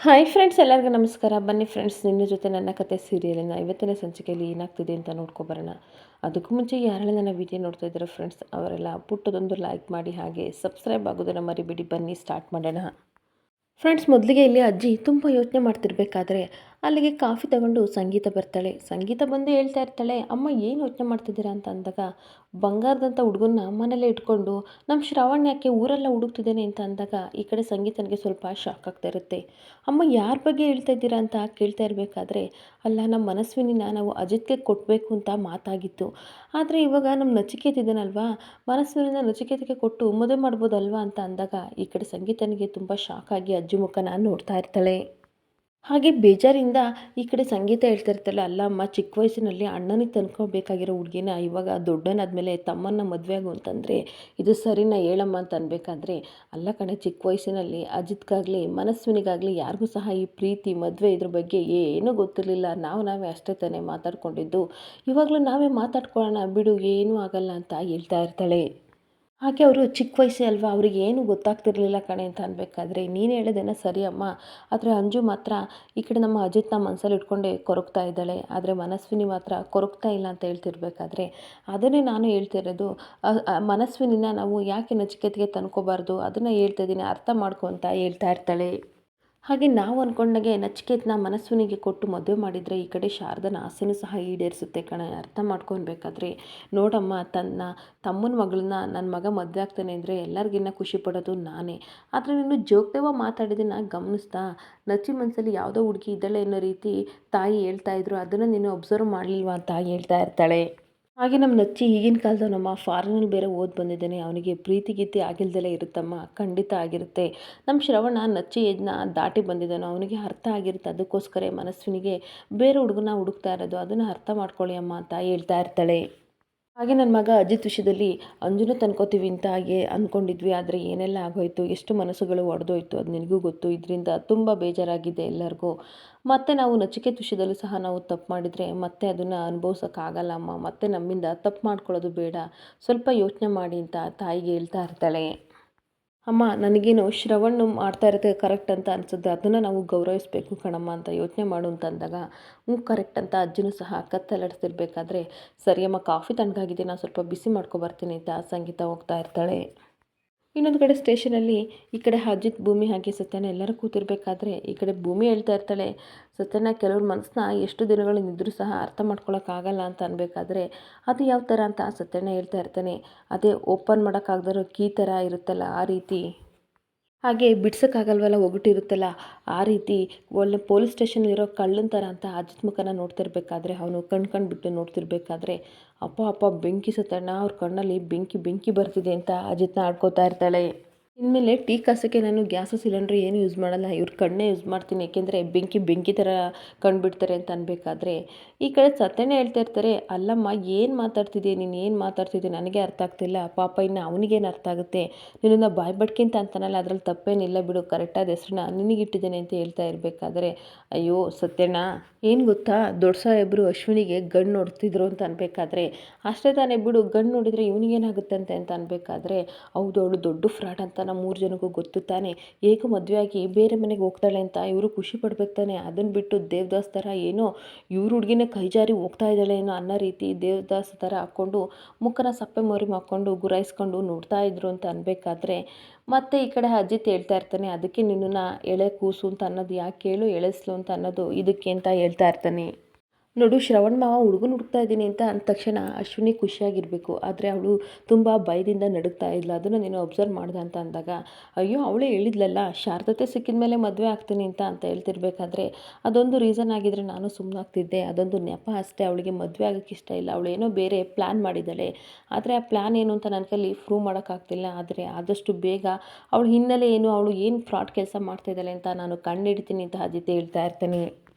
Hi friends, ಎಲ್ಲರಿಗೂ ನಮಸ್ಕಾರ. ಬನ್ನಿ ಫ್ರೆಂಡ್ಸ್, ನಿನ್ನ ಜೊತೆ ನನ್ನ ಕತೆ ಸೀರಿಯಲಿನ ಇವತ್ತಿನ ಸಂಚಿಕೆಯಲ್ಲಿ ಏನಾಗ್ತಿದೆ ಅಂತ ನೋಡ್ಕೊಬರೋಣ. ಅದಕ್ಕೂ ಮುಂಚೆ ಯಾರೆಲ್ಲ ನನ್ನ ವಿಡಿಯೋ ನೋಡ್ತಾ ಇದ್ದಾರೆ ಫ್ರೆಂಡ್ಸ್, ಅವರೆಲ್ಲ ಪುಟ್ಟದೊಂದು ಲೈಕ್ ಮಾಡಿ, ಹಾಗೆ ಸಬ್ಸ್ಕ್ರೈಬ್ ಆಗೋದನ್ನು ಮರಿಬೇಡಿ. ಬನ್ನಿ ಸ್ಟಾರ್ಟ್ ಮಾಡೋಣ. ಫ್ರೆಂಡ್ಸ್, ಮೊದಲಿಗೆ ಇಲ್ಲಿ ಅಜ್ಜಿ ತುಂಬ ಯೋಚನೆ ಮಾಡ್ತಿರ್ಬೇಕಾದ್ರೆ ಅಲ್ಲಿಗೆ ಕಾಫಿ ತಗೊಂಡು ಸಂಗೀತ ಬರ್ತಾಳೆ. ಸಂಗೀತ ಬಂದು ಹೇಳ್ತಾ ಇರ್ತಾಳೆ, ಅಮ್ಮ ಏನು ಯೋಚನೆ ಮಾಡ್ತಿದ್ದೀರಾ ಅಂತ ಅಂದಾಗ, ಬಂಗಾರದಂಥ ಹುಡುಗನ್ನ ಮನೇಲೆ ಇಟ್ಕೊಂಡು ನಮ್ಮ ಶ್ರಾವಣ ಯಾಕೆ ಊರೆಲ್ಲ ಹುಡುಕ್ತಿದ್ದೇನೆ ಅಂತ ಅಂದಾಗ, ಈ ಕಡೆ ಸಂಗೀತನಿಗೆ ಸ್ವಲ್ಪ ಶಾಕ್ ಆಗ್ತಾ ಇರುತ್ತೆ. ಅಮ್ಮ ಯಾರ ಬಗ್ಗೆ ಹೇಳ್ತಾ ಇದ್ದೀರಾ ಅಂತ ಕೇಳ್ತಾ ಇರಬೇಕಾದ್ರೆ, ಅಲ್ಲ, ನಮ್ಮ ಮನಸ್ವಿನಿನ ನಾವು ಅಜಿತ್ಗೆ ಕೊಡಬೇಕು ಅಂತ ಮಾತಾಗಿತ್ತು. ಆದರೆ ಇವಾಗ ನಮ್ಮ ನಚಿಕೇತ್ ಇದ್ದಾನಲ್ವಾ, ಮನಸ್ವಿನಿನ ನಚಿಕೇತಿಗೆ ಕೊಟ್ಟು ಮದುವೆ ಮಾಡ್ಬೋದಲ್ವಾ ಅಂತ ಅಂದಾಗ, ಈ ಕಡೆ ಸಂಗೀತನಿಗೆ ತುಂಬ ಶಾಕ್ ಆಗಿ ಅಜ್ಜಿ ಮುಖನ ನೋಡ್ತಾ ಇರ್ತಾಳೆ. ಹಾಗೆ ಬೇಜಾರಿಂದ ಈ ಕಡೆ ಸಂಗೀತ ಹೇಳ್ತಾ ಇರ್ತಾಳೆ, ಅಲ್ಲ ಅಮ್ಮ, ಚಿಕ್ಕ ವಯಸ್ಸಿನಲ್ಲಿ ಅಣ್ಣನಿಗೆ ತಂದ್ಕೋಬೇಕಾಗಿರೋ ಹುಡುಗಿನ ಇವಾಗ ದೊಡ್ಡನಾದ್ಮೇಲೆ ತಮ್ಮನ್ನ ಮದುವೆ ಆಗು ಅಂತಂದರೆ ಇದು ಸರಿನಾ ಹೇಳಮ್ಮ ಅಂತ ಅನ್ಬೇಕಾದ್ರೆ, ಅಲ್ಲ ಕಣೆ, ಚಿಕ್ಕ ವಯಸ್ಸಿನಲ್ಲಿ ಅಜಿತ್ಗಾಗಲಿ ಮನಸ್ವಿನಿಗಾಗಲಿ ಯಾರಿಗೂ ಸಹ ಈ ಪ್ರೀತಿ ಮದುವೆ ಇದ್ರ ಬಗ್ಗೆ ಏನೂ ಗೊತ್ತಿರಲಿಲ್ಲ. ನಾವೇ ಅಷ್ಟೇ ತಾನೇ ಮಾತಾಡ್ಕೊಂಡಿದ್ದು. ಇವಾಗಲೂ ನಾವೇ ಮಾತಾಡ್ಕೊಳ್ಳೋಣ ಬಿಡು, ಏನೂ ಆಗಲ್ಲ ಅಂತ ಹೇಳ್ತಾ ಇರ್ತಾಳೆ. ಹಾಗೆ ಅವರು ಚಿಕ್ಕ ವಯಸ್ಸೇ ಅಲ್ವಾ, ಅವ್ರಿಗೆ ಏನು ಗೊತ್ತಾಗ್ತಿರ್ಲಿಲ್ಲ ಕಣೆ ಅಂತ ಅನ್ಬೇಕಾದ್ರೆ, ನೀನು ಹೇಳೋದೇನೋ ಸರಿ ಅಮ್ಮ, ಆದರೆ ಅಂಜು ಮಾತ್ರ ಈ ಕಡೆ ನಮ್ಮ ಅಜಿತ್ನ ಮನಸ್ಸಲ್ಲಿ ಇಟ್ಕೊಂಡೆ ಕೊರಗ್ತಾ ಇದ್ದಾಳೆ, ಆದರೆ ಮನಸ್ವಿನಿ ಮಾತ್ರ ಕೊರಗ್ತಾ ಇಲ್ಲ ಅಂತ ಹೇಳ್ತಿರ್ಬೇಕಾದ್ರೆ, ಅದನ್ನೇ ನಾನು ಹೇಳ್ತಿರೋದು. ಮನಸ್ವಿನಿನ ನಾವು ಯಾಕೆ ನಚಿಕೇತಿಗೆ ತಂದ್ಕೋಬಾರ್ದು, ಅದನ್ನು ಹೇಳ್ತಾ ಇದ್ದೀನಿ, ಅರ್ಥ ಮಾಡ್ಕೊ ಅಂತ ಹೇಳ್ತಾ ಇರ್ತಾಳೆ. ಹಾಗೆ ನಾವು ಅಂದ್ಕೊಂಡಾಗೆ ನಚಿಕೇತನ ಮನಸ್ವಿನಿಗೆ ಕೊಟ್ಟು ಮದುವೆ ಮಾಡಿದರೆ ಈ ಕಡೆ ಶಾರದನ ಆಸೆನೂ ಸಹ ಈಡೇರಿಸುತ್ತೆ ಕಣೆ, ಅರ್ಥ ಮಾಡ್ಕೊಳ್ಬೇಕಾದ್ರೆ. ನೋಡಮ್ಮ, ತನ್ನ ತಮ್ಮನ ಮಗಳನ್ನ ನನ್ನ ಮಗ ಮದುವೆ ಆಗ್ತಾನೆ ಅಂದರೆ ಎಲ್ಲರಿಗಿನ್ನ ಖುಷಿ ಪಡೋದು ನಾನೇ. ಆದರೆ ನೀನು ಜೋಕ್ದೇವ ಮಾತಾಡಿದ್ದನ್ನು ಗಮನಿಸ್ತಾ, ನಚ್ಚಿ ಮನಸ್ಸಲ್ಲಿ ಯಾವುದೋ ಹುಡುಗಿ ಇದ್ದಾಳೆ ಅನ್ನೋ ರೀತಿ ತಾಯಿ ಹೇಳ್ತಾ ಇದ್ರು, ಅದನ್ನು ನೀನು ಅಬ್ಸರ್ವ್ ಮಾಡಲಿಲ್ವಾ ಅಂತ ಹೇಳ್ತಾ ಇರ್ತಾಳೆ. ಹಾಗೆ ನಮ್ಮ ನಚ್ಚಿ ಈಗಿನ ಕಾಲದವನಮ್ಮ, ಫಾರಿನಲ್ಲಿ ಬೇರೆ ಓದಿ ಬಂದಿದ್ದಾನೆ, ಅವನಿಗೆ ಪ್ರೀತಿ ಗೀತಿ ಆಗಿಲ್ದಲೇ ಇರುತ್ತಮ್ಮ, ಖಂಡಿತ ಆಗಿರುತ್ತೆ. ನಮ್ಮ ಶ್ರವಣ ನಚ್ಚಿ ಏಜ್ನ ದಾಟಿ ಬಂದಿದ್ದಾನೋ, ಅವನಿಗೆ ಅರ್ಥ ಆಗಿರುತ್ತೆ. ಅದಕ್ಕೋಸ್ಕರ ಮನಸ್ವಿನಿಗೆ ಬೇರೆ ಹುಡುಗನ ಹುಡುಕ್ತಾ ಇರೋದು, ಅದನ್ನು ಅರ್ಥ ಮಾಡ್ಕೊಳ್ಳಿ ಅಮ್ಮ ಅಂತ ಹೇಳ್ತಾ ಇರ್ತಾಳೆ. ಹಾಗೆ ನನ್ನ ಮಗ ಅಜಿತ್ ವಿಷಯದಲ್ಲಿ ಅಂಜುನ ತಂದ್ಕೋತೀವಿ ಅಂತ ಹಾಗೆ ಅಂದ್ಕೊಂಡಿದ್ವಿ, ಆದರೆ ಏನೆಲ್ಲ ಆಗೋಯ್ತು, ಎಷ್ಟು ಮನಸ್ಸುಗಳು ಒಡೆದೋಯ್ತು, ಅದು ನಿನಗೂ ಗೊತ್ತು. ಇದರಿಂದ ತುಂಬ ಬೇಜಾರಾಗಿದೆ ಎಲ್ಲರಿಗೂ. ಮತ್ತು ನಾವು ನಚಿಕೇತ್ ವಿಷಯದಲ್ಲೂ ಸಹ ನಾವು ತಪ್ಪು ಮಾಡಿದರೆ ಮತ್ತೆ ಅದನ್ನು ಅನುಭವಿಸೋಕ್ಕಾಗಲ್ಲ ಅಮ್ಮ, ಮತ್ತೆ ನಮ್ಮಿಂದ ತಪ್ಪು ಮಾಡ್ಕೊಳ್ಳೋದು ಬೇಡ, ಸ್ವಲ್ಪ ಯೋಚನೆ ಮಾಡಿ ಅಂತ ತಾಯಿಗೆ ಹೇಳ್ತಾ ಇರ್ತಾಳೆ. ಅಮ್ಮ, ನನಗೇನು ಶ್ರವಣ್ ಮಾಡ್ತಾ ಇರೋದು ಕರೆಕ್ಟ್ ಅಂತ ಅನಿಸುತ್ತೆ, ಅದನ್ನು ನಾವು ಗೌರವಿಸಬೇಕು ಕಣಮ್ಮ ಅಂತ ಯೋಚನೆ ಮಾಡು ಅಂತ ಅಂದಾಗ, ಹ್ಞೂ ಕರೆಕ್ಟ್ ಅಂತ ಅಜ್ಜಿನೂ ಸಹ ಕತ್ತಲಡಿಸ್ತಿರ್ಬೇಕಾದ್ರೆ, ಸರಿಯಮ್ಮ, ಕಾಫಿ ತಣ್ಣಗಾಗಿದೆ, ನಾನು ಸ್ವಲ್ಪ ಬಿಸಿ ಮಾಡ್ಕೊಬರ್ತೀನಿ ಅಂತ ಸಂಗೀತ ಹೋಗ್ತಾ ಇರ್ತಾಳೆ. ಇನ್ನೊಂದು ಕಡೆ ಸ್ಟೇಷನಲ್ಲಿ ಈ ಕಡೆ ಅಜಿತ್, ಭೂಮಿ ಹಾಗೆ ಸತ್ಯನ ಎಲ್ಲರೂ ಕೂತಿರ್ಬೇಕಾದ್ರೆ, ಈ ಕಡೆ ಭೂಮಿ ಹೇಳ್ತಾ ಇರ್ತಾಳೆ, ಸತ್ಯನ ಕೆಲವ್ರ ಮನಸ್ಸನ್ನ ಎಷ್ಟು ದಿನಗಳಿದ್ದರೂ ಸಹ ಅರ್ಥ ಮಾಡ್ಕೊಳಕ್ಕಾಗಲ್ಲ ಅಂತ ಅನ್ಬೇಕಾದ್ರೆ, ಅದು ಯಾವ ಥರ ಅಂತ ಸತ್ಯನ ಹೇಳ್ತಾ ಇರ್ತಾನೆ. ಅದೇ ಓಪನ್ ಮಾಡೋಕ್ಕಾಗ್ದಿರೋ ಕೀ ಥರ ಇರುತ್ತಲ್ಲ, ಆ ರೀತಿ. ಹಾಗೆ ಬಿಡ್ಸೋಕ್ಕಾಗಲ್ವಲ್ಲ, ಒಗಟಿರುತ್ತಲ್ಲ, ಆ ರೀತಿ ಒಳ್ಳೆ ಪೊಲೀಸ್ ಸ್ಟೇಷನಲ್ಲಿರೋ ಕಳ್ಳನ ಥರ ಅಂತ ಅಜಿತ್ ಮುಖನ ನೋಡ್ತಿರ್ಬೇಕಾದ್ರೆ, ಅವನು ಕಣ್ ಬಿಟ್ಟು ನೋಡ್ತಿರ್ಬೇಕಾದ್ರೆ, ಅಪ್ಪ ಅಪ್ಪ, ಬೆಂಕಿ ಸತ್ತಣ್ಣ, ಅವ್ರ ಕಣ್ಣಲ್ಲಿ ಬೆಂಕಿ ಬೆಂಕಿ ಬರ್ತಿದೆ ಅಂತ ಅಜಿತ್ನ ಆಡ್ಕೋತಾ ಇರ್ತಾಳೆ. ಇನ್ಮೇಲೆ ಟೀ ಕಾಸೋಕ್ಕೆ ನಾನು ಗ್ಯಾಸು ಸಿಲಿಂಡ್ರ್ ಏನು ಯೂಸ್ ಮಾಡಲ್ಲ, ಇವ್ರ ಕಣ್ಣೇ ಯೂಸ್ ಮಾಡ್ತೀನಿ, ಏಕೆಂದರೆ ಬೆಂಕಿ ಬೆಂಕಿ ಥರ ಕಂಡುಬಿಡ್ತಾರೆ ಅಂತ ಅನ್ಬೇಕಾದ್ರೆ, ಈ ಕಡೆ ಸತ್ಯನೇ ಹೇಳ್ತಾ ಇರ್ತಾರೆ, ಅಲ್ಲಮ್ಮ, ಏನು ಮಾತಾಡ್ತಿದ್ದೆ ನೀನು, ಏನು ಮಾತಾಡ್ತಿದ್ದೆ ನನಗೆ ಅರ್ಥ ಆಗ್ತಿಲ್ಲ, ಪಾಪ ಇನ್ನು ಅವನಿಗೇನು ಅರ್ಥ ಆಗುತ್ತೆ, ನಿನ್ನನ್ನು ಬಾಯ್ ಬಡ್ಕಿಂತ ಅಂತಾನಲ್ಲ, ಅದ್ರಲ್ಲಿ ತಪ್ಪೇನಿಲ್ಲ ಬಿಡು, ಕರೆಕ್ಟಾದ ಹೆಸ್ರನ್ನ ನಿನಗಿಟ್ಟಿದ್ದೇನೆ ಅಂತ ಹೇಳ್ತಾ ಇರಬೇಕಾದ್ರೆ, ಅಯ್ಯೋ ಸತ್ಯಣ್ಣ, ಏನು ಗೊತ್ತಾ, ದೊಡ್ಡ ಸಾಹೇಬರು ಅಶ್ವಿನಿಗೆ ಗಂಡು ನೋಡ್ತಿದ್ರು ಅಂತ ಅನ್ಬೇಕಾದ್ರೆ, ಅಷ್ಟೇ ತಾನೇ ಬಿಡು, ಗಂಡು ನೋಡಿದರೆ ಇವನಿಗೇನಾಗುತ್ತಂತೆ ಅಂತ ಅನ್ಬೇಕಾದ್ರೆ, ಹೌದು, ಅವಳು ದೊಡ್ಡ ಫ್ರಾಡ್ ಅಂತ ನಮ್ಮ 3 ಜನಕ್ಕೂ ಗೊತ್ತು ತಾನೆ, ಹೇಗೂ ಮದುವೆ ಆಗಿ ಬೇರೆ ಮನೆಗೆ ಹೋಗ್ತಾಳೆ ಅಂತ ಇವರು ಖುಷಿ ಪಡ್ಬೇಕು ತಾನೆ, ಅದನ್ನು ಬಿಟ್ಟು ದೇವದಾಸ್ ಥರ ಏನೋ ಇವ್ರ ಹುಡುಗಿನೇ ಕೈ ಜಾರಿ ಹೋಗ್ತಾ ಇದ್ದಾಳೆ ಏನೋ ಅನ್ನೋ ರೀತಿ ದೇವದಾಸ್ ಥರ ಹಾಕ್ಕೊಂಡು ಮುಖನ ಸಪ್ಪೆ ಮೋರಿ ಹಾಕ್ಕೊಂಡು ಗುರಾಯಿಸ್ಕೊಂಡು ನೋಡ್ತಾ ಇದ್ರು ಅಂತ ಅನ್ಬೇಕಾದ್ರೆ, ಮತ್ತೆ ಈ ಕಡೆ ಅಜಿತ್ ಹೇಳ್ತಾ ಇರ್ತಾನೆ, ಅದಕ್ಕೆ ನಿನ್ನನ್ನು ಎಳೆ ಕೂಸು ಅಂತ ಅನ್ನೋದು ಯಾಕೆ ಹೇಳು, ಎಳೆಸ್ಲು ಅಂತ ಅನ್ನೋದು ಇದಕ್ಕೆ ಅಂತ ಹೇಳ್ತಾ ಇರ್ತಾನೆ. ನೋಡು, ಶ್ರವಣ್ ಮಾವ ಹುಡುಗನ ಹುಡುಕ್ತಾ ಇದ್ದೀನಿ ಅಂತ ಅಂದ ತಕ್ಷಣ ಅಶ್ವಿನಿ ಖುಷಿಯಾಗಿರಬೇಕು, ಆದರೆ ಅವಳು ತುಂಬ ಭಯದಿಂದ ನಡುಗ್ತಾ ಇದ್ಲು, ಅದನ್ನು ನೀನು ಅಬ್ಸರ್ವ್ ಮಾಡ್ದೆ ಅಂತ ಅಂದಾಗ, ಅಯ್ಯೋ, ಅವಳೇ ಹೇಳಿದ್ಲಲ್ಲ ಶಾರದತೆ ಸಿಕ್ಕಿದ ಮೇಲೆ ಮದುವೆ ಆಗ್ತೀನಿ ಅಂತ ಹೇಳ್ತಿರ್ಬೇಕಾದ್ರೆ, ಅದೊಂದು ರೀಸನ್ ಆಗಿದ್ರೆ ನಾನು ಸುಮ್ಮನಾಗ್ತಿದ್ದೆ, ಅದೊಂದು ನೆಪ ಅಷ್ಟೇ, ಅವಳಿಗೆ ಮದುವೆ ಆಗೋಕ್ಕೆ ಇಷ್ಟ ಇಲ್ಲ, ಅವಳೇನೋ ಬೇರೆ ಪ್ಲ್ಯಾನ್ ಮಾಡಿದ್ದಾಳೆ, ಆದರೆ ಆ ಪ್ಲ್ಯಾನ್ ಏನು ಅಂತ ನನ್ನ ಕೈಲಿ ಪ್ರೂವ್ ಮಾಡೋಕ್ಕಾಗ್ತಿಲ್ಲ, ಆದರೆ ಆದಷ್ಟು ಬೇಗ ಅವಳ ಹಿನ್ನೆಲೆ ಏನು, ಅವಳು ಏನು ಫ್ರಾಡ್ ಕೆಲಸ ಮಾಡ್ತಾಯಿದ್ದಾಳೆ ಅಂತ ನಾನು ಕಂಡುಹಿಡ್ತೀನಿ ಅಂತ ಅಜಿತ್ ಹೇಳ್ತಾ ಇರ್ತಾನೆ.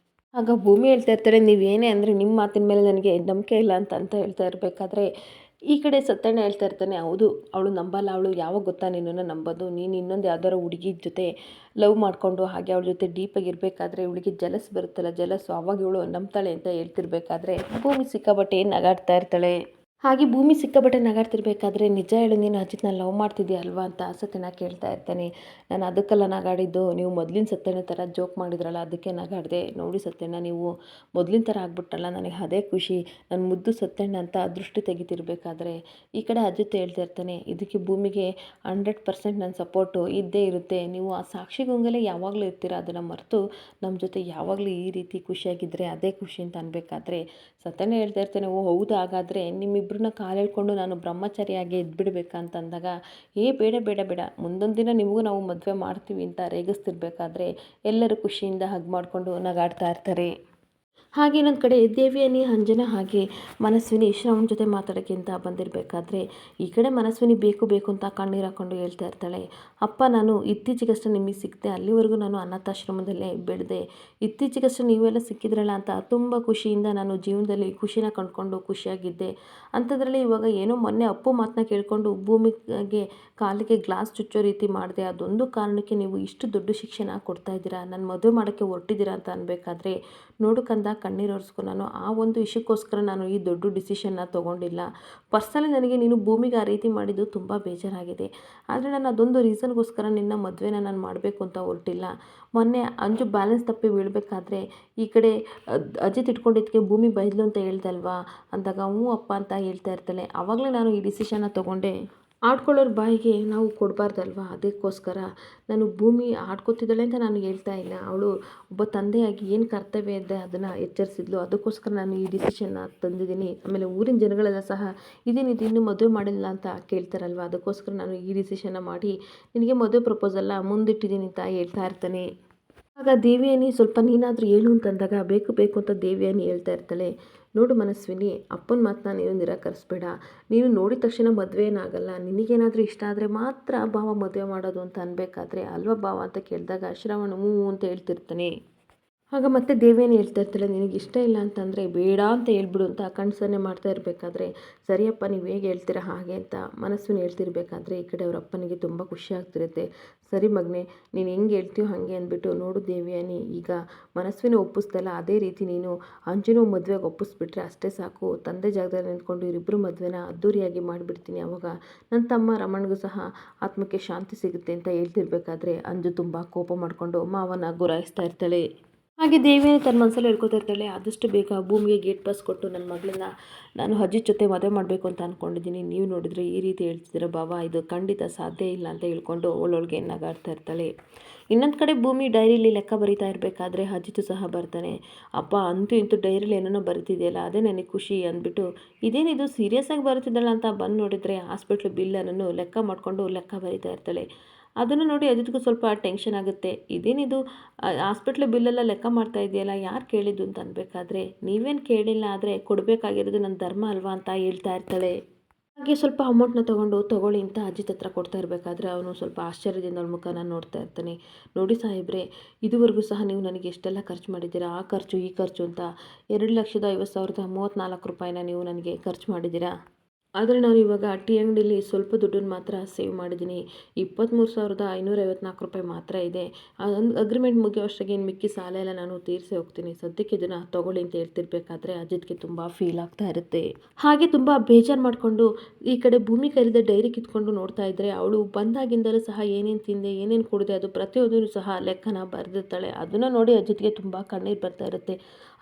ಆಗ ಭೂಮಿ ಹೇಳ್ತಾ ಇರ್ತಾರೆ, ನೀವೇನೇ ಅಂದರೆ ನಿಮ್ಮ ಮಾತಿನ ಮೇಲೆ ನನಗೆ ನಂಬಿಕೆ ಇಲ್ಲ ಅಂತ ಹೇಳ್ತಾ ಇರಬೇಕಾದ್ರೆ, ಈ ಕಡೆ ಸತ್ಯಣ್ಣ ಹೇಳ್ತಾ ಇರ್ತಾನೆ, ಹೌದು, ಅವಳು ನಂಬಲ್ಲ, ಅವಳು ಯಾವಾಗ ಗೊತ್ತಾ ನಿನ್ನನ್ನು ನಂಬೋದು, ನೀನು ಇನ್ನೊಂದು ಯಾವ್ದಾರೋ ಹುಡುಗಿ ಜೊತೆ ಲವ್ ಮಾಡಿಕೊಂಡು ಹಾಗೆ ಅವಳ ಜೊತೆ ಡೀಪಾಗಿ ಇರಬೇಕಾದ್ರೆ ಇವಳಿಗೆ ಜಲಸ್ ಬರುತ್ತಲ್ಲ, ಜಲಸ್ಸು, ಅವಾಗ ಇವಳು ನಂಬ್ತಾಳೆ ಅಂತ ಹೇಳ್ತಿರ್ಬೇಕಾದ್ರೆ ಭೂಮಿ ಸಿಕ್ಕಾಪಟ್ಟೆ ನಗಾಡ್ತಾ ಇರ್ತಾಳೆ. ಹಾಗೆ ಭೂಮಿ ಸಿಕ್ಕಾಪಟ್ಟೆ ನಗಾಡ್ತಿರ್ಬೇಕಾದ್ರೆ, ನಿಜ ಹೇಳು ನೀನು ಅಜಿತ್ನ ಲವ್ ಮಾಡ್ತಿದ್ದೀಯ ಅಲ್ವಾ ಅಂತ ಸತ್ಯನ ಕೇಳ್ತಾ ಇರ್ತಾನೆ. ನಾನು ಅದಕ್ಕೆಲ್ಲ ನಗಾಡಿದ್ದು, ನೀವು ಮೊದಲಿನ ಸತ್ಯನ ಥರ ಜೋಕ್ ಮಾಡಿದ್ರಲ್ಲ ಅದಕ್ಕೆ ನಗಾಡಿದೆ. ನೋಡಿ ಸತ್ಯಣ್ಣ, ನೀವು ಮೊದಲಿನ ಥರ ಆಗ್ಬಿಟ್ಟಲ್ಲ, ನನಗೆ ಅದೇ ಖುಷಿ. ನನ್ನ ಮುದ್ದು ಸತ್ಯಣ್ಣ ಅಂತ ದೃಷ್ಟಿ ತೆಗಿತಿರ್ಬೇಕಾದ್ರೆ ಈ ಕಡೆ ಅಜಿತ್ ಹೇಳ್ತಾ ಇರ್ತಾನೆ, ಇದಕ್ಕೆ ಭೂಮಿಗೆ 100% ನನ್ನ ಸಪೋರ್ಟು ಇದ್ದೇ ಇರುತ್ತೆ. ನೀವು ಆ ಸಾಕ್ಷಿ ಗೊಂಗಲೇ ಯಾವಾಗಲೂ ಇರ್ತೀರ, ಅದನ್ನು ಮರೆತು ನಮ್ಮ ಜೊತೆ ಯಾವಾಗಲೂ ಈ ರೀತಿ ಖುಷಿಯಾಗಿದ್ದರೆ ಅದೇ ಖುಷಿ ಅಂತ ಅನ್ಬೇಕಾದ್ರೆ ಸತ್ಯಣ್ಣ ಹೇಳ್ತಾ ಇರ್ತಾನೆ, ಓ ಹೌದು, ಹಾಗಾದರೆ ನಿಮ್ಮಿಬ್ಬರನ್ನ ಕಾಲೆಳ್ಕೊಂಡು ನಾನು ಬ್ರಹ್ಮಚಾರಿಯಾಗಿ ಇದ್ಬಿಡ್ಬೇಕಾ ಅಂತಂದಾಗ, ಬೇಡ ಬೇಡ ಬೇಡ, ಮುಂದೊಂದು ದಿನ ನಿಮಗೂ ನಾವು ಮದುವೆ ಮಾಡ್ತೀವಿ ಅಂತ ರೇಗಿಸ್ತಿರ್ಬೇಕಾದ್ರೆ ಎಲ್ಲರೂ ಖುಷಿಯಿಂದ ಹಗ್ ಮಾಡಿಕೊಂಡು ನಗಾಡ್ತಾ ಇರ್ತಾರೆ. ಹಾಗೆ ಇನ್ನೊಂದು ಕಡೆ ದೇವಿಯನಿ, ಅಂಜನಾ ಹಾಗೆ ಮನಸ್ವಿನಿ ಶ್ರವಣ್ ಜೊತೆ ಮಾತಾಡೋಕ್ಕೆ ಅಂತ ಬಂದಿರಬೇಕಾದ್ರೆ ಈ ಕಡೆ ಮನಸ್ವಿನಿ ಬೇಕು ಬೇಕು ಅಂತ ಕಣ್ಣೀರು ಹಾಕ್ಕೊಂಡು ಹೇಳ್ತಾ ಇರ್ತಾಳೆ, ಅಪ್ಪ ನಾನು ಇತ್ತೀಚೆಗಷ್ಟೇ ನಿಮಗೆ ಸಿಕ್ತೆ, ಅಲ್ಲಿವರೆಗೂ ನಾನು ಅನಾಥಾಶ್ರಮದಲ್ಲೇ ಬೆಳೆದೆ. ಇತ್ತೀಚೆಗಷ್ಟೇ ನೀವೆಲ್ಲ ಸಿಕ್ಕಿದ್ರಲ್ಲ ಅಂತ ತುಂಬ ಖುಷಿಯಿಂದ ನಾನು ಜೀವನದಲ್ಲಿ ಖುಷಿನ ಕಂಡುಕೊಂಡು ಖುಷಿಯಾಗಿದ್ದೆ. ಅಂಥದ್ರಲ್ಲಿ ಇವಾಗ ಏನೋ ಮೊನ್ನೆ ಅಪ್ಪು ಮಾತನ್ನ ಕೇಳಿಕೊಂಡು ಭೂಮಿಗೆ ಕಾಲಿಗೆ ಗ್ಲಾಸ್ ಚುಚ್ಚೋ ರೀತಿ ಮಾಡಿದೆ, ಅದೊಂದು ಕಾರಣಕ್ಕೆ ನೀವು ಇಷ್ಟು ದೊಡ್ಡ ಶಿಕ್ಷೆನ ಕೊಡ್ತಾ ಇದ್ದೀರಾ, ನನ್ನ ಮದುವೆ ಮಾಡೋಕ್ಕೆ ಹೊರಟಿದ್ದೀರಾ ಅಂತ ಅನ್ಬೇಕಾದ್ರೆ, ನೋಡು ಕಂದ ಕಣ್ಣೀರು ಒರೆಸ್ಕೊ, ನಾನು ಆ ಒಂದು ವಿಷಯಕ್ಕೋಸ್ಕರ ನಾನು ಈ ದೊಡ್ಡ ಡಿಸಿಷನ್ನ ತೊಗೊಂಡಿಲ್ಲ. ಪರ್ಸನಲಿ ನನಗೆ ನೀನು ಭೂಮಿಗೆ ಆ ರೀತಿ ಮಾಡಿದ್ದು ತುಂಬ ಬೇಜಾರಾಗಿದೆ. ಆದರೆ ನಾನು ಅದೊಂದು ರೀಸನ್ಗೋಸ್ಕರ ನಿನ್ನ ಮದುವೆನ ನಾನು ಮಾಡಬೇಕು ಅಂತ ಹೊರಟಿಲ್ಲ. ಮೊನ್ನೆ ಅಂಜು ಬ್ಯಾಲೆನ್ಸ್ ತಪ್ಪಿ ಬೀಳಬೇಕಾದ್ರೆ ಈ ಕಡೆ ಅಜಿತ್ ಇಟ್ಕೊಂಡಿದ್ದಕ್ಕೆ ಭೂಮಿ ಬೈದ್ಲು ಅಂತ ಹೇಳ್ದಲ್ವಾ ಅಂದಾಗ, ಹ್ಞೂ ಅಪ್ಪ ಅಂತ ಹೇಳ್ತಾ ಇರ್ತಾಳೆ. ಆವಾಗಲೇ ನಾನು ಈ ಡಿಸಿಷನ್ನ ತೊಗೊಂಡೆ. ಆಡ್ಕೊಳ್ಳೋರ ಬಾಯಿಗೆ ನಾವು ಕೊಡಬಾರ್ದಲ್ವ, ಅದಕ್ಕೋಸ್ಕರ ನಾನು ಭೂಮಿ ಆಡ್ಕೊತಿದ್ದಾಳೆ ಅಂತ ನಾನು ಹೇಳ್ತಾ ಇಲ್ಲ. ಅವಳು ಒಬ್ಬ ತಂದೆಯಾಗಿ ಏನು ಕರ್ತವ್ಯ ಇದೆ ಅದನ್ನು ಎಚ್ಚರಿಸಿದ್ಲು, ಅದಕ್ಕೋಸ್ಕರ ನಾನು ಈ ಡಿಸಿಷನ್ನ ತಂದಿದ್ದೀನಿ. ಆಮೇಲೆ ಊರಿನ ಜನಗಳೆಲ್ಲ ಸಹ ಇದೇನಿದು ಇನ್ನೂ ಮದುವೆ ಮಾಡಿಲ್ಲ ಅಂತ ಕೇಳ್ತಾರಲ್ವ, ಅದಕ್ಕೋಸ್ಕರ ನಾನು ಈ ಡಿಸಿಷನ್ನ ಮಾಡಿ ನಿನಗೆ ಮದುವೆ ಪ್ರಪೋಸಲ್ಲ ಮುಂದಿಟ್ಟಿದ್ದೀನಿ ಅಂತ ಹೇಳ್ತಾ ಇರ್ತಾನೆ. ಆಗ ದೇವಿಯನಿ ಸ್ವಲ್ಪ ನೀನಾದರೂ ಹೇಳು ಅಂತಂದಾಗ ಬೇಕು ಬೇಕು ಅಂತ ದೇವಿಯನಿ ಹೇಳ್ತಾ ಇರ್ತಾಳೆ, ನೋಡು ಮನಸ್ವಿನಿ, ಅಪ್ಪನ ಮಾತನ್ನ ನೀನು ನಿರಾಕರಿಸ್ಬೇಡ. ನೀನು ನೋಡಿದ ತಕ್ಷಣ ಮದುವೆ ಏನಾಗಲ್ಲ, ನಿನಗೇನಾದರೂ ಇಷ್ಟ ಆದರೆ ಮಾತ್ರ ಭಾವ ಮದುವೆ ಮಾಡೋದು ಅಂತ ಅನ್ಬೇಕಾದ್ರೆ ಅಲ್ವಾ ಭಾವ ಅಂತ ಕೇಳಿದಾಗ ಶ್ರವಣ ಹ್ಞೂ ಅಂತ ಹೇಳ್ತಿರ್ತಾನೆ. ಆಗ ಮತ್ತೆ ದೇವೇನು ಹೇಳ್ತಾ ಇರ್ತಾಳೆ, ನಿನಗೆ ಇಷ್ಟ ಇಲ್ಲ ಅಂತಂದರೆ ಬೇಡ ಅಂತ ಹೇಳ್ಬಿಡು ಅಂತ ಕಣ್ಸನ್ನೆ ಮಾಡ್ತಾ ಇರಬೇಕಾದ್ರೆ, ಸರಿಯಪ್ಪ ನೀವು ಹೇಗೆ ಹೇಳ್ತೀರಾ ಹಾಗೆ ಅಂತ ಮನಸ್ಸನ್ನು ಹೇಳ್ತಿರ್ಬೇಕಾದ್ರೆ ಈ ಕಡೆ ಅವ್ರ ಅಪ್ಪನಿಗೆ ತುಂಬ ಖುಷಿ ಆಗ್ತಿರುತ್ತೆ. ಸರಿ ಮಗನೇ, ನೀನು ಹೆಂಗೆ ಹೇಳ್ತೀಯೋ ಹಾಗೆ ಅಂದ್ಬಿಟ್ಟು, ನೋಡು ದೇವಿಯಾನಿ, ಈಗ ಮನಸ್ವಿನ ಒಪ್ಪಿಸ್ತಲ್ಲ ಅದೇ ರೀತಿ ನೀನು ಅಂಜನೂ ಮದುವೆಗೆ ಒಪ್ಪಿಸ್ಬಿಟ್ರೆ ಅಷ್ಟೇ ಸಾಕು. ತಂದೆ ಜಾಗದಲ್ಲಿ ನಿಂತ್ಕೊಂಡು ಇವರಿಬ್ಬರು ಮದುವೆನ ಅದ್ದೂರಿಯಾಗಿ ಮಾಡಿಬಿಡ್ತೀನಿ. ಆವಾಗ ನನ್ನ ತಮ್ಮ ರಮಣ್ಗೂ ಸಹ ಆತ್ಮಕ್ಕೆ ಶಾಂತಿ ಸಿಗುತ್ತೆ ಅಂತ ಹೇಳ್ತಿರ್ಬೇಕಾದ್ರೆ ಅಂಜು ತುಂಬ ಕೋಪ ಮಾಡಿಕೊಂಡು ಮಾವನ ಗುರಾಯಿಸ್ತಾ ಇರ್ತಾಳೆ. ಹಾಗೆ ದೇವಿಯೇ ತನ್ನ ಮನಸ್ಸಲ್ಲಿ ಹೇಳ್ಕೊತಾ ಇರ್ತಾಳೆ, ಆದಷ್ಟು ಬೇಗ ಭೂಮಿಗೆ ಗೇಟ್ ಪಾಸ್ ಕೊಟ್ಟು ನನ್ನ ಮಗಳನ್ನ ನಾನು ಅಜಿತ್ ಜೊತೆ ಮದುವೆ ಮಾಡಬೇಕು ಅಂತ ಅಂದ್ಕೊಂಡಿದ್ದೀನಿ. ನೀವು ನೋಡಿದ್ರೆ ಈ ರೀತಿ ಹೇಳ್ತಿದ್ದೀರ ಬಾವ, ಇದು ಖಂಡಿತ ಸಾಧ್ಯ ಇಲ್ಲ ಅಂತ ಹೇಳ್ಕೊಂಡು ಒಳ್ಳೊಳಗೆ ನಗಾಡ್ತಾ ಇರ್ತಾಳೆ. ಇನ್ನೊಂದು ಕಡೆ ಭೂಮಿ ಡೈರಿಲಿ ಲೆಕ್ಕ ಬರೀತಾ ಇರಬೇಕಾದ್ರೆ ಅಜಿತ್ ಸಹ ಬರ್ತಾನೆ. ಅಪ್ಪ ಅಂತೂ ಇಂತೂ ಡೈರಿಲಿ ಏನೋ ಬರೀತಿದೆಯಲ್ಲ ಅದೇ ನನಗೆ ಖುಷಿ ಅಂದ್ಬಿಟ್ಟು, ಇದೇನಿದು ಸೀರಿಯಸ್ ಆಗಿ ಬರುತ್ತಿದ್ದಾಳ ಅಂತ ಬಂದು ನೋಡಿದರೆ ಹಾಸ್ಪಿಟ್ಲ್ ಬಿಲ್ಲನ್ನು ಲೆಕ್ಕ ಮಾಡಿಕೊಂಡು ಲೆಕ್ಕ ಬರೀತಾ ಇರ್ತಾಳೆ. ಅದನ್ನು ನೋಡಿ ಅಜಿತ್ಗೂ ಸ್ವಲ್ಪ ಟೆನ್ಷನ್ ಆಗುತ್ತೆ. ಇದೇನಿದು ಹಾಸ್ಪಿಟ್ಲ್ ಬಿಲ್ಲೆಲ್ಲ ಲೆಕ್ಕ ಮಾಡ್ತಾ ಇದೆಯಲ್ಲ, ಯಾರು ಕೇಳಿದ್ದು ಅಂತ ಅನ್ಬೇಕಾದ್ರೆ, ನೀವೇನು ಕೇಳಿಲ್ಲ ಆದರೆ ಕೊಡಬೇಕಾಗಿರೋದು ನನ್ನ ಧರ್ಮ ಅಲ್ವಾ ಅಂತ ಹೇಳ್ತಾ ಇರ್ತಾಳೆ. ಹಾಗೆ ಸ್ವಲ್ಪ ಅಮೌಂಟ್ನ ತಗೊಳ್ಳಿ ಅಂತ ಅಜಿತ್ ಹತ್ರ ಕೊಡ್ತಾ ಇರಬೇಕಾದ್ರೆ ಅವನು ಸ್ವಲ್ಪ ಆಶ್ಚರ್ಯದಿಂದ ಅವಳ ಮುಖನ ನೋಡ್ತಾ ಇರ್ತಾನೆ. ನೋಡಿ ಸಾಹೇಬ್ರೆ, ಇದುವರೆಗೂ ಸಹ ನೀವು ನನಗೆ ಎಷ್ಟೆಲ್ಲ ಖರ್ಚು ಮಾಡಿದ್ದೀರಾ, ಆ ಖರ್ಚು ಈ ಖರ್ಚು ಅಂತ 2,50,34 ರೂಪಾಯಿನ ನೀವು ನನಗೆ ಖರ್ಚು ಮಾಡಿದ್ದೀರಾ. ಆದರೆ ನಾನು ಇವಾಗ ಟೀ ಅಂಗಡಿಲಿ ಸ್ವಲ್ಪ ದುಡ್ಡನ್ನು ಮಾತ್ರ ಸೇವ್ ಮಾಡಿದ್ದೀನಿ. 23,554 ರೂಪಾಯಿ ಮಾತ್ರ ಇದೆ. ಅಗ್ರಿಮೆಂಟ್ ಮುಗಿಯೋ ಅಷ್ಟಿಗೆ ಇನ್ನು ಮಿಕ್ಕಿ ಸಾಲ ಎಲ್ಲ ನಾನು ತೀರಿಸಿ ಹೋಗ್ತೀನಿ. ಸದ್ಯಕ್ಕೆ ಇದನ್ನು ತೊಗೊಳ್ಳಿ ಅಂತ ಹೇಳ್ತಿರ್ಬೇಕಾದ್ರೆ ಅಜಿತ್ಗೆ ತುಂಬ ಫೀಲ್ ಆಗ್ತಾ ಇರುತ್ತೆ. ಹಾಗೆ ತುಂಬ ಬೇಜಾರು ಮಾಡಿಕೊಂಡು ಈ ಕಡೆ ಭೂಮಿ ಕೈಲಿದ್ದ ಡೈರಿ ಕಿತ್ಕೊಂಡು ನೋಡ್ತಾ ಇದ್ದರೆ, ಅವಳು ಬಂದಾಗಿಂದಲೂ ಸಹ ಏನೇನು ತಿಂದೆ ಏನೇನು ಕುಡಿದೆ ಅದು ಪ್ರತಿಯೊಂದೂ ಸಹ ಲೆಕ್ಕನ ಬರೆದಿರ್ತಾಳೆ. ಅದನ್ನು ನೋಡಿ ಅಜಿತ್ಗೆ ತುಂಬ ಕಣ್ಣೀರು ಬರ್ತಾ ಇರುತ್ತೆ.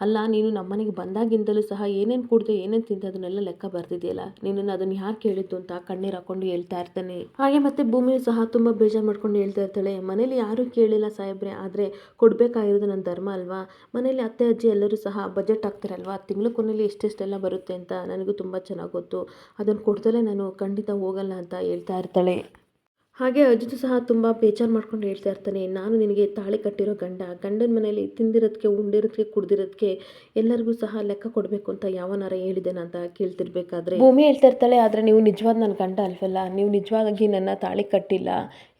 ಅಲ್ಲ, ನೀನು ನಮ್ಮನೆಗೆ ಬಂದಾಗಿಂದಲೂ ಸಹ ಏನೇನು ಕುಡಿದೆ ಏನೇನು ತಿಂದೆ ಅದನ್ನೆಲ್ಲ ಲೆಕ್ಕ ಬರ್ತಿದೆಯಲ್ಲ, ನೀನು ಅದನ್ನು ಯಾರು ಕೇಳಿದ್ದು ಅಂತ ಕಣ್ಣೀರು ಹಾಕೊಂಡು ಹೇಳ್ತಾ ಇರ್ತಾನೆ. ಹಾಗೆ ಮತ್ತೆ ಭೂಮಿಯು ಸಹ ತುಂಬ ಬೇಜಾರು ಮಾಡ್ಕೊಂಡು ಹೇಳ್ತಾ ಇರ್ತಾಳೆ, ಮನೇಲಿ ಯಾರೂ ಕೇಳಿಲ್ಲ ಸಾಹೇಬ್ರೆ, ಆದರೆ ಕೊಡಬೇಕಾಗಿರೋದು ನನ್ನ ಧರ್ಮ ಅಲ್ವಾ. ಮನೇಲಿ ಅತ್ತೆ ಅಜ್ಜಿ ಎಲ್ಲರೂ ಸಹ ಬಜೆಟ್ ಹಾಕ್ತಾರಲ್ವಾ, ತಿಂಗಳ ಕೊನೆಯಲ್ಲಿ ಎಷ್ಟೆಷ್ಟೆಲ್ಲ ಬರುತ್ತೆ ಅಂತ ನನಗೂ ತುಂಬ ಚೆನ್ನಾಗಿ ಗೊತ್ತು. ಅದನ್ನು ಕೊಡ್ದಲೇ ನಾನು ಖಂಡಿತ ಹೋಗಲ್ಲ ಅಂತ ಹೇಳ್ತಾ ಇರ್ತಾಳೆ. ಹಾಗೆ ಅಜಿತ್ ಸಹ ತುಂಬ ಬೇಜಾರು ಮಾಡ್ಕೊಂಡು ಹೇಳ್ತಾ ಇರ್ತಾನೆ, ನಾನು ನಿನಗೆ ತಾಳಿ ಕಟ್ಟಿರೋ ಗಂಡನ ಮನೇಲಿ ತಿಂದಿರೋದಕ್ಕೆ ಉಂಡಿರೋದಕ್ಕೆ ಕುಡ್ದಿರೋದಕ್ಕೆ ಎಲ್ಲರಿಗೂ ಸಹ ಲೆಕ್ಕ ಕೊಡಬೇಕು ಅಂತ ಯಾವನಾರ ಹೇಳಿದ್ದೇನೆ ಅಂತ ಕೇಳ್ತಿರ್ಬೇಕಾದ್ರೆ ಭೂಮಿ ಹೇಳ್ತಾ ಇರ್ತಾಳೆ, ಆದರೆ ನೀವು ನಿಜವಾದ ನನ್ನ ಗಂಡ ಅಲ್ವಲ್ಲ, ನೀವು ನಿಜವಾಗಿ ನನ್ನ ತಾಳಿ ಕಟ್ಟಿಲ್ಲ.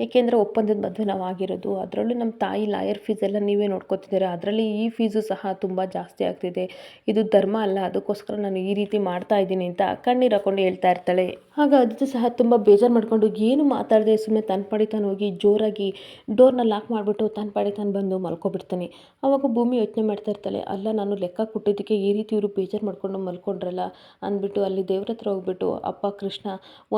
ಏಕೆಂದರೆ ಒಪ್ಪಂದದ ಮದುವೆ ನಾವು ಆಗಿರೋದು, ಅದರಲ್ಲೂ ನಮ್ಮ ತಾಯಿ ಲಾಯರ್ ಫೀಸ್ ಎಲ್ಲ ನೀವೇ ನೋಡ್ಕೊತಿದ್ದೀರಾ, ಅದರಲ್ಲಿ ಈ ಫೀಸು ಸಹ ತುಂಬ ಜಾಸ್ತಿ ಆಗ್ತಿದೆ. ಇದು ಧರ್ಮ ಅಲ್ಲ, ಅದಕ್ಕೋಸ್ಕರ ನಾನು ಈ ರೀತಿ ಮಾಡ್ತಾ ಇದ್ದೀನಿ ಅಂತ ಕಣ್ಣೀರು ಹಾಕೊಂಡು ಹೇಳ್ತಾ ಇರ್ತಾಳೆ. ಆಗ ಅಜಿತ್ ಸಹ ತುಂಬ ಬೇಜಾರು ಮಾಡ್ಕೊಂಡು ಏನು ಮಾತಾಡದೆ ಸುಮ್ಮನೆ ತನ್ನ ಪಾಡಿ ತಾನು ಹೋಗಿ ಜೋರಾಗಿ ಡೋರ್ನ ಲಾಕ್ ಮಾಡಿಬಿಟ್ಟು ತನ್ನ ಪಾಡಿ ತಾನು ಬಂದು ಮಲ್ಕೊಬಿಡ್ತಾನೆ. ಆವಾಗ ಭೂಮಿ ಯೋಚನೆ ಮಾಡ್ತಾ ಇರ್ತಾಳೆ, ಅಲ್ಲ ನಾನು ಲೆಕ್ಕ ಕೊಟ್ಟಿದ್ದಕ್ಕೆ ಈ ರೀತಿ ಇವರು ಬೇಜಾರು ಮಾಡ್ಕೊಂಡು ಮಲ್ಕೊಂಡ್ರಲ್ಲ ಅಂದ್ಬಿಟ್ಟು ಅಲ್ಲಿ ದೇವ್ರ ಹತ್ರ ಹೋಗ್ಬಿಟ್ಟು, ಅಪ್ಪ ಕೃಷ್ಣ,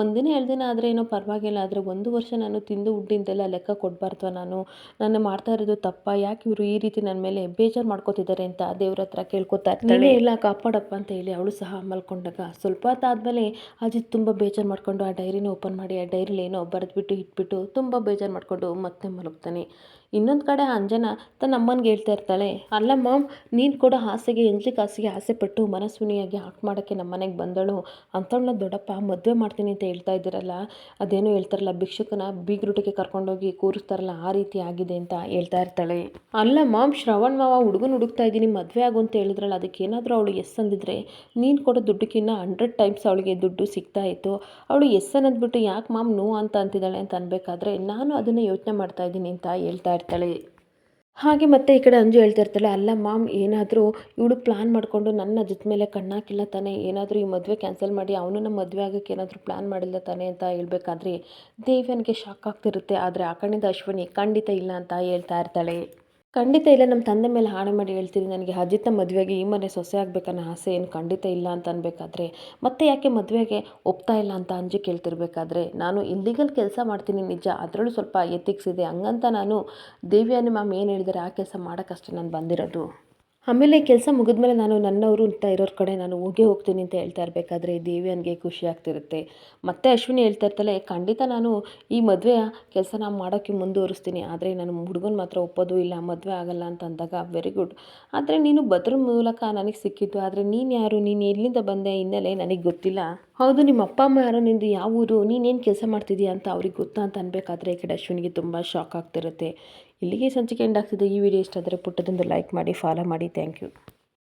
ಒಂದಿನ 2 ದಿನ ಆದರೆ ಏನೋ ಪರವಾಗಿಲ್ಲ, ಆದರೆ 1 ವರ್ಷ ನಾನು ತಿಂದು ಉಂಡಿಂದೆಲ್ಲ ಲೆಕ್ಕ ಕೊಡಬಾರ್ದು, ನಾನು ಮಾಡ್ತಾ ಇರೋದು ತಪ್ಪ, ಯಾಕೆ ಇವರು ಈ ರೀತಿ ನನ್ನ ಮೇಲೆ ಬೇಜಾರು ಮಾಡ್ಕೋತಿದ್ದಾರೆ ಅಂತ ದೇವ್ರ ಹತ್ರ ಕೇಳ್ಕೊತಾ ಇರ್ತಾಳೆ. ಇಲ್ಲ ಕಾಪಾಡಪ್ಪ ಅಂತ ಹೇಳಿ ಅವಳು ಸಹ ಮಲ್ಕೊಂಡಾಗ ಸ್ವಲ್ಪ ಹೊತ್ತಾದ್ಮೇಲೆ ಅಜಿತ್ ತುಂಬ ಬೇಜಾರು ಮಾಡ್ಕೊಂಡು ಆ ಡೈರಿನ ಓಪನ್ ಮಾಡಿ ಆ ಡೈರಿಲಿ ಏನೋ ಬರೆದ್ಬಿಟ್ಟು ಇಟ್ಬಿಟ್ಟು ತುಂಬ ಬೇಜಾರು ಮಾಡ್ಕೊಂಡು ಮತ್ತೆ ಮಲಗ್ತಾನೆ. ಇನ್ನೊಂದು ಕಡೆ ಅಂಜನಾ ತನ್ನ ಅಮ್ಮನಿಗೆ ಹೇಳ್ತಾ ಇರ್ತಾಳೆ, ಅಲ್ಲ ಮಾಮ್, ನೀನು ಕೂಡ ಆಸೆಗೆ ಎಂಜ್ಲಿ ಕಾಸಿಗೆ ಆಸೆ ಪಟ್ಟು ಮನಸ್ವಿನಿಯಾಗಿ ಆಕ್ಟ್ ಮಾಡೋಕ್ಕೆ ನಮ್ಮ ಮನೆಗೆ ಬಂದಳು ಅಂಥವಳನ್ನ ದೊಡ್ಡಪ್ಪ ಮದುವೆ ಮಾಡ್ತೀನಿ ಅಂತ ಹೇಳ್ತಾ ಇದ್ದೀರಲ್ಲ, ಅದೇನೋ ಹೇಳ್ತಾರಲ್ಲ ಭಿಕ್ಷುಕನ ಬೀಗ್ರುಟಿಗೆ ಕರ್ಕೊಂಡೋಗಿ ಕೂರಿಸ್ತಾರಲ್ಲ ಆ ರೀತಿ ಆಗಿದೆ ಅಂತ ಹೇಳ್ತಾ ಇರ್ತಾಳೆ. ಅಲ್ಲ ಮಾಮ್, ಶ್ರವಣ್ ಮಾವ ಹುಡುಗ್ತಾ ಇದ್ದೀನಿ ಮದುವೆ ಆಗು ಅಂತ ಹೇಳಿದ್ರಲ್ಲ, ಅದಕ್ಕೆ ಏನಾದರೂ ಅವಳು ಎಸ್ ಅಂದಿದ್ರೆ ನೀನು ಕೊಡೋ ದುಡ್ಡಕ್ಕಿನ್ನ 100 ಟೈಮ್ಸ್ ಅವಳಿಗೆ ದುಡ್ಡು ಸಿಗ್ತಾ ಇತ್ತು. ಅವಳು ಎಸ್ ಅನ್ನೋದ್ಬಿಟ್ಟು ಯಾಕೆ ಮಾಮ್ ನೋ ಅಂತ ಅಂತಿದ್ದಾಳೆ ಅಂತ ಅನ್ಬೇಕಾದ್ರೆ ನಾನು ಅದನ್ನು ಯೋಚನೆ ಮಾಡ್ತಾ ಇದ್ದೀನಿ ಅಂತ ಹೇಳ್ತಾ ಇರ್ತಾಳೆ. ಹಾಗೆ ಮತ್ತೆ ಈ ಕಡೆ ಅಂಜು ಹೇಳ್ತಾ ಇರ್ತಾಳೆ, ಅಲ್ಲ ಮಾಮ್, ಏನಾದರೂ ಇವಳು ಪ್ಲ್ಯಾನ್ ಮಾಡಿಕೊಂಡು ನನ್ನ ಅಜಿತ್ ಮೇಲೆ ಕಣ್ಣಾಕಿಲ್ಲ ತಾನೆ, ಏನಾದರೂ ಈ ಮದುವೆ ಕ್ಯಾನ್ಸಲ್ ಮಾಡಿ ಅವನನ್ನ ಮದುವೆ ಆಗೋಕ್ಕೆ ಏನಾದರೂ ಪ್ಲ್ಯಾನ್ ಮಾಡಿಲ್ಲ ತಾನೆ ಅಂತ ಹೇಳ್ಬೇಕಾದ್ರೆ ದೇವ್ಯನಿಗೆ ಶಾಕ್ ಆಗ್ತಿರುತ್ತೆ. ಆದರೆ ಆ ಕಡೆಯಿಂದ ಅಶ್ವಿನಿ ಖಂಡಿತ ಇಲ್ಲ ಅಂತ ಹೇಳ್ತಾ ಇರ್ತಾಳೆ. ಖಂಡಿತ ಇಲ್ಲ, ನಮ್ಮ ತಂದೆ ಮೇಲೆ ಆಣೆ ಮಾಡಿ ಹೇಳ್ತೀನಿ, ನನಗೆ ಅಜಿತ್ನ ಮದುವೆಗೆ ಈ ಮನೆ ಸೊಸೆ ಆಗಬೇಕನ್ನೋ ಆಸೆ ಏನು ಖಂಡಿತ ಇಲ್ಲ ಅಂತ ಅನ್ಬೇಕಾದ್ರೆ ಮತ್ತೆ ಯಾಕೆ ಮದುವೆಗೆ ಒಪ್ತಾ ಇಲ್ಲ ಅಂತ ಅಂಜು ಕೇಳ್ತಿರ್ಬೇಕಾದ್ರೆ, ನಾನು ಇಲ್ಲಿಗಲ್ ಕೆಲಸ ಮಾಡ್ತೀನಿ ನಿಜ, ಅದರಲ್ಲೂ ಸ್ವಲ್ಪ ಎಥಿಕ್ಸ್ ಇದೆ, ಹಂಗಂತ ನಾನು ದೇವ್ಯಾನಿ ಮ್ಯಾಮ್ ಏನು ಹೇಳಿದರೆ ಆ ಕೆಲಸ ಮಾಡೋಕ್ಕಷ್ಟೇ ನಾನು ಬಂದಿರೋದು. ಆಮೇಲೆ ಕೆಲಸ ಮುಗಿದ್ಮೇಲೆ ನಾನು ನನ್ನವರು ಅಂತ ಇರೋರ ಕಡೆ ನಾನು ಹೋಗ್ತೀನಿ ಅಂತ ಹೇಳ್ತಾ ಇರಬೇಕಾದ್ರೆ ದೇವ್ಯನಿಗೆ ಖುಷಿ ಆಗ್ತಿರುತ್ತೆ. ಮತ್ತೆ ಅಶ್ವಿನಿ ಹೇಳ್ತಾ ಇರ್ತಾಳೆ, ಖಂಡಿತ ನಾನು ಈ ಮದುವೆಯ ಕೆಲಸನ ಮಾಡೋಕ್ಕೆ ಮುಂದುವರಿಸ್ತೀನಿ, ಆದರೆ ನಾನು ಹುಡುಗನ ಮಾತ್ರ ಒಪ್ಪೋದು ಇಲ್ಲ, ಮದುವೆ ಆಗಲ್ಲ ಅಂತ ಅಂದಾಗ ವೆರಿ ಗುಡ್, ಆದರೆ ನೀನು ಬದ್ರ ಮೂಲಕ ನನಗೆ ಸಿಕ್ಕಿದ್ದು, ಆದರೆ ನೀನು ಯಾರು, ನೀನು ಎಲ್ಲಿಂದ ಬಂದೆ ಹಿನ್ನೆಲೆ ನನಗೆ ಗೊತ್ತಿಲ್ಲ. ಹೌದು, ನಿಮ್ಮ ಅಪ್ಪ ಅಮ್ಮ ಯಾರೋ, ನಿಂದು ಯಾವ ಊರು, ನೀನೇನು ಕೆಲಸ ಮಾಡ್ತಿದ್ದೀಯ ಅಂತ ಅವ್ರಿಗೆ ಗೊತ್ತಾ ಅಂತ ಅನ್ಬೇಕಾದ್ರೆ ಈ ಕಡೆ ಅಶ್ವಿನಿಗೆ ತುಂಬ ಶಾಕ್ ಆಗ್ತಿರುತ್ತೆ. ಇಲ್ಲಿಗೆ ಸಂಚಿಕೆ ಎಂಡ್ ಆಗ್ತಿದೆ. ಈ ವಿಡಿಯೋ ಇಷ್ಟ ಆದರೆ ಪುಟ್ಟದೊಂದು ಲೈಕ್ ಮಾಡಿ, ಫಾಲೋ ಮಾಡಿ. Thank you.